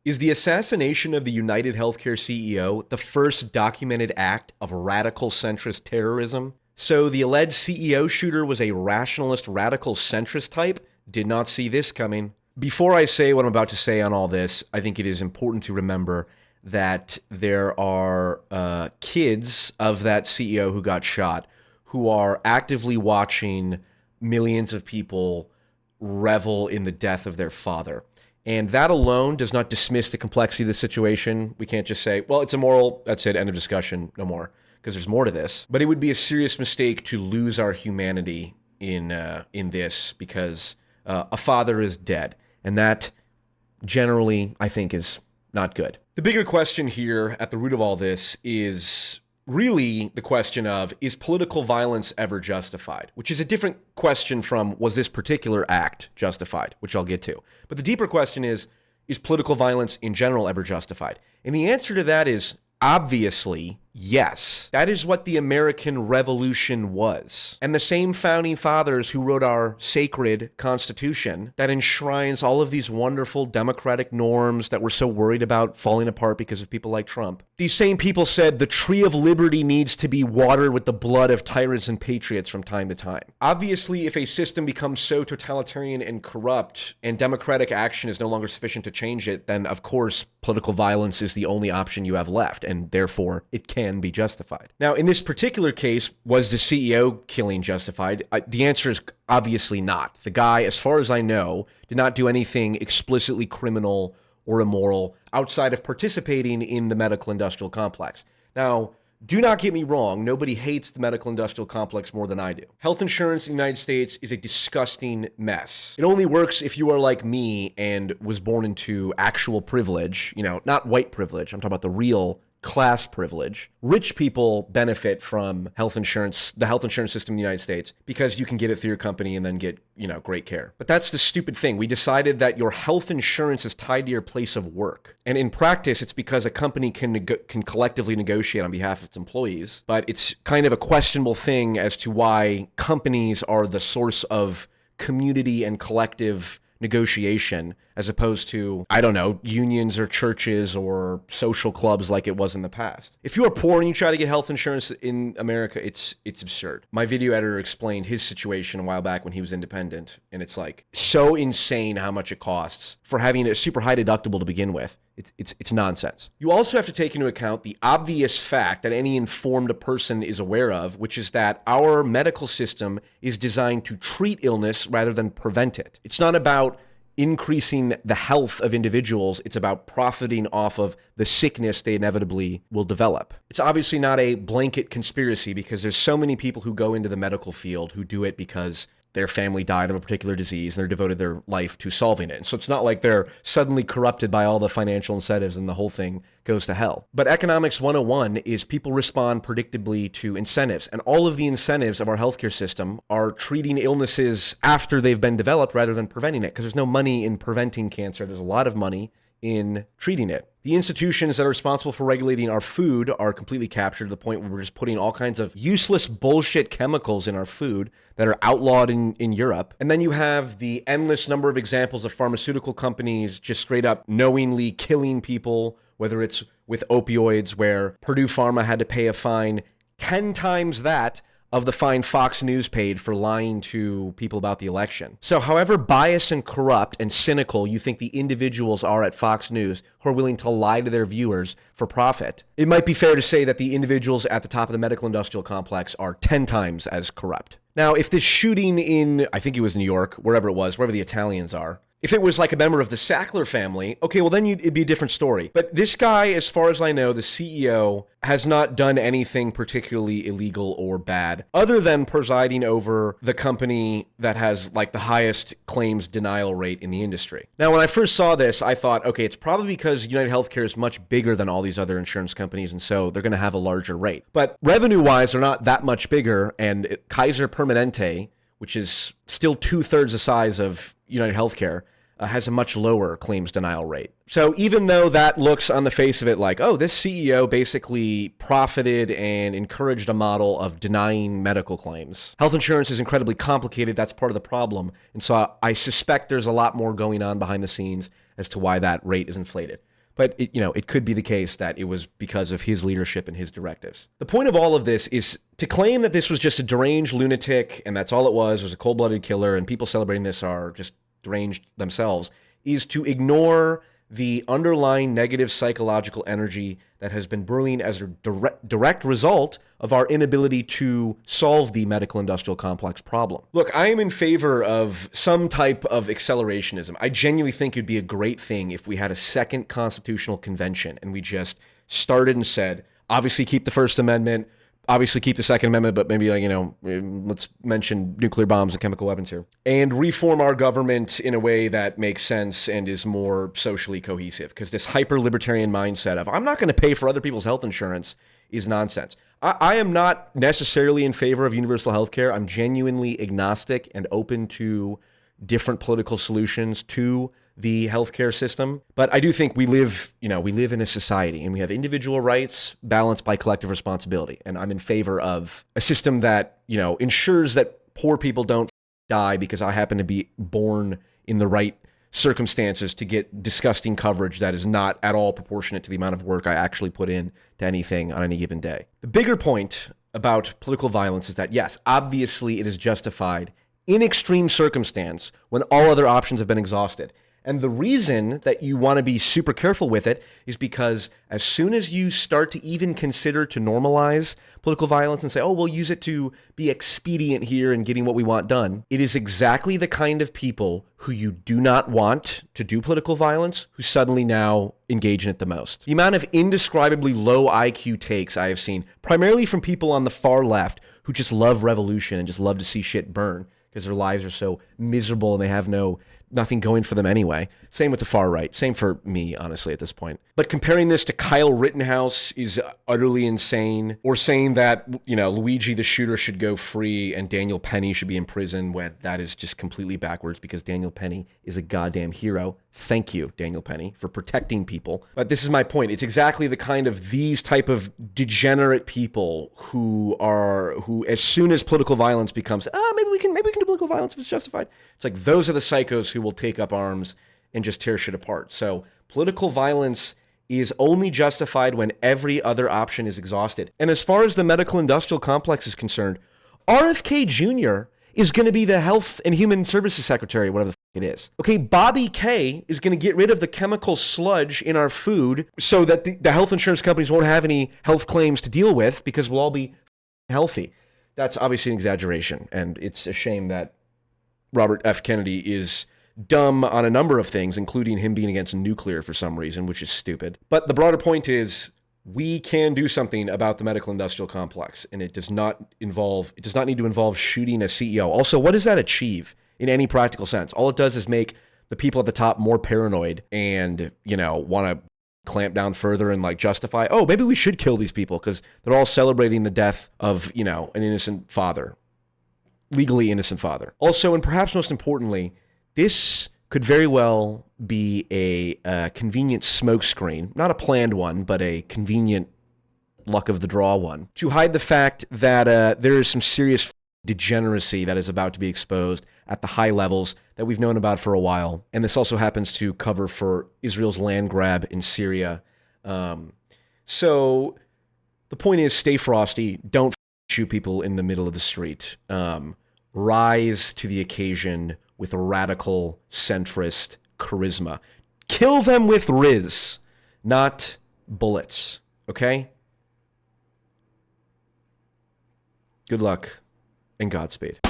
Is the assassination of the United Healthcare CEO the first documented act of radical centrist terrorism? So the alleged CEO shooter was a rationalist radical centrist type? Did not see this coming. Before I say what I'm about to say on all this, I think it is important to remember that there are kids of that CEO who got shot who are actively watching millions of people revel in the death of their father. And that alone does not dismiss the complexity of the situation. We can't just say, well, it's immoral, that's it, end of discussion, no more, because there's more to this. But it would be a serious mistake to lose our humanity in this because a father is dead. And that generally, I think, is not good. The bigger question here at the root of all this is really the question of, is political violence ever justified? Which is a different question from, was this particular act justified? Which I'll get to. But the deeper question is political violence in general ever justified? And the answer to that is obviously yes. That is what the American Revolution was. And the same founding fathers who wrote our sacred Constitution that enshrines all of these wonderful democratic norms that we're so worried about falling apart because of people like Trump. These same people said the tree of liberty needs to be watered with the blood of tyrants and patriots from time to time. Obviously, if a system becomes so totalitarian and corrupt and democratic action is no longer sufficient to change it, then of course political violence is the only option you have left, and therefore it can be justified. Now, in this particular case, was the CEO killing justified? The answer is obviously not. The guy, as far as I know, did not do anything explicitly criminal or immoral outside of participating in the medical industrial complex. Now, do not get me wrong, nobody hates the medical industrial complex more than I do. Health insurance in the United States is a disgusting mess. It only works if you are like me and was born into actual privilege, not white privilege. I'm talking about the real class privilege. Rich people benefit from health insurance, the health insurance system in the United States, because you can get it through your company and then get, great care. But that's the stupid thing. We decided that your health insurance is tied to your place of work. And in practice, it's because a company can collectively negotiate on behalf of its employees. But it's kind of a questionable thing as to why companies are the source of community and collective negotiation, as opposed to, unions or churches or social clubs like it was in the past. If you are poor and you try to get health insurance in America, it's absurd. My video editor explained his situation a while back when he was independent, and it's like so insane how much it costs for having a super high deductible to begin with. It's nonsense. You also have to take into account the obvious fact that any informed person is aware of, which is that our medical system is designed to treat illness rather than prevent it. It's not about increasing the health of individuals. It's about profiting off of the sickness they inevitably will develop. It's obviously not a blanket conspiracy because there's so many people who go into the medical field who do it because their family died of a particular disease and they're devoted their life to solving it. And so it's not like they're suddenly corrupted by all the financial incentives and the whole thing goes to hell. But economics 101 is people respond predictably to incentives. And all of the incentives of our healthcare system are treating illnesses after they've been developed rather than preventing it, because there's no money in preventing cancer. There's a lot of money in treating it. The institutions that are responsible for regulating our food are completely captured to the point where we're just putting all kinds of useless bullshit chemicals in our food that are outlawed in Europe. And then you have the endless number of examples of pharmaceutical companies just straight up knowingly killing people, whether it's with opioids, where Purdue Pharma had to pay a fine 10 times that of the fine Fox News paid for lying to people about the election. So however biased and corrupt and cynical you think the individuals are at Fox News who are willing to lie to their viewers for profit, it might be fair to say that the individuals at the top of the medical industrial complex are 10 times as corrupt. Now, if this shooting in, I think it was New York, wherever it was, wherever the Italians are, if it was like a member of the Sackler family, okay, well then it'd be a different story. But this guy, as far as I know, the CEO, has not done anything particularly illegal or bad, other than presiding over the company that has like the highest claims denial rate in the industry. Now, when I first saw this, I thought, okay, it's probably because United Healthcare is much bigger than all these other insurance companies, and so they're going to have a larger rate. But revenue-wise, they're not that much bigger, and Kaiser Permanente, which is still 2/3 the size of United Healthcare, has a much lower claims denial rate. So even though that looks on the face of it like, oh, this CEO basically profited and encouraged a model of denying medical claims, health insurance is incredibly complicated. That's part of the problem. And so I suspect there's a lot more going on behind the scenes as to why that rate is inflated. But it could be the case that it was because of his leadership and his directives. The point of all of this is to claim that this was just a deranged lunatic and that's all it was a cold-blooded killer and people celebrating this are just deranged themselves, is to ignore the underlying negative psychological energy that has been brewing as a direct result of our inability to solve the medical industrial complex problem. Look, I am in favor of some type of accelerationism. I genuinely think it'd be a great thing if we had a second constitutional convention and we just started and said, obviously keep the First Amendment, obviously keep the Second Amendment, but maybe let's mention nuclear bombs and chemical weapons here, and reform our government in a way that makes sense and is more socially cohesive. Because this hyper-libertarian mindset of I'm not going to pay for other people's health insurance is nonsense. I am not necessarily in favor of universal health care. I'm genuinely agnostic and open to different political solutions to the healthcare system. But I do think we live in a society and we have individual rights balanced by collective responsibility. And I'm in favor of a system that, ensures that poor people don't die because I happen to be born in the right circumstances to get disgusting coverage that is not at all proportionate to the amount of work I actually put in to anything on any given day. The bigger point about political violence is that, yes, obviously it is justified in extreme circumstance when all other options have been exhausted. And the reason that you want to be super careful with it is because as soon as you start to even consider to normalize political violence and say, oh, we'll use it to be expedient here in getting what we want done, it is exactly the kind of people who you do not want to do political violence who suddenly now engage in it the most. The amount of indescribably low IQ takes I have seen, primarily from people on the far left who just love revolution and just love to see shit burn because their lives are so miserable and they have nothing going for them anyway. Same with the far right. Same for me, honestly, at this point. But comparing this to Kyle Rittenhouse is utterly insane. Or saying that, Luigi the shooter should go free and Daniel Penny should be in prison, when that is just completely backwards because Daniel Penny is a goddamn hero. Thank you, Daniel Penny, for protecting people. But this is my point. It's exactly the kind of these type of degenerate people who as soon as political violence becomes, maybe we can do political violence if it's justified. It's like those are the psychos who will take up arms and just tear shit apart. So political violence is only justified when every other option is exhausted. And as far as the medical industrial complex is concerned, RFK Jr. is going to be the Health and Human Services Secretary, whatever the it is. Okay, Bobby K is going to get rid of the chemical sludge in our food so that the health insurance companies won't have any health claims to deal with because we'll all be healthy. That's obviously an exaggeration, and it's a shame that Robert F. Kennedy is dumb on a number of things, including him being against nuclear for some reason, which is stupid. But the broader point is we can do something about the medical industrial complex, and it does not need to involve shooting a CEO. Also, what does that achieve in any practical sense? All it does is make the people at the top more paranoid and, want to clamp down further and justify, oh, maybe we should kill these people because they're all celebrating the death of, an innocent father, legally innocent father. Also, and perhaps most importantly, this could very well be a convenient smokescreen, not a planned one, but a convenient luck of the draw one, to hide the fact that there is some serious degeneracy that is about to be exposed at the high levels that we've known about for a while. And this also happens to cover for Israel's land grab in Syria. So the point is, stay frosty. Don't shoot people in the middle of the street. Rise to the occasion with a radical centrist charisma. Kill them with Riz, not bullets. Okay? Good luck and Godspeed.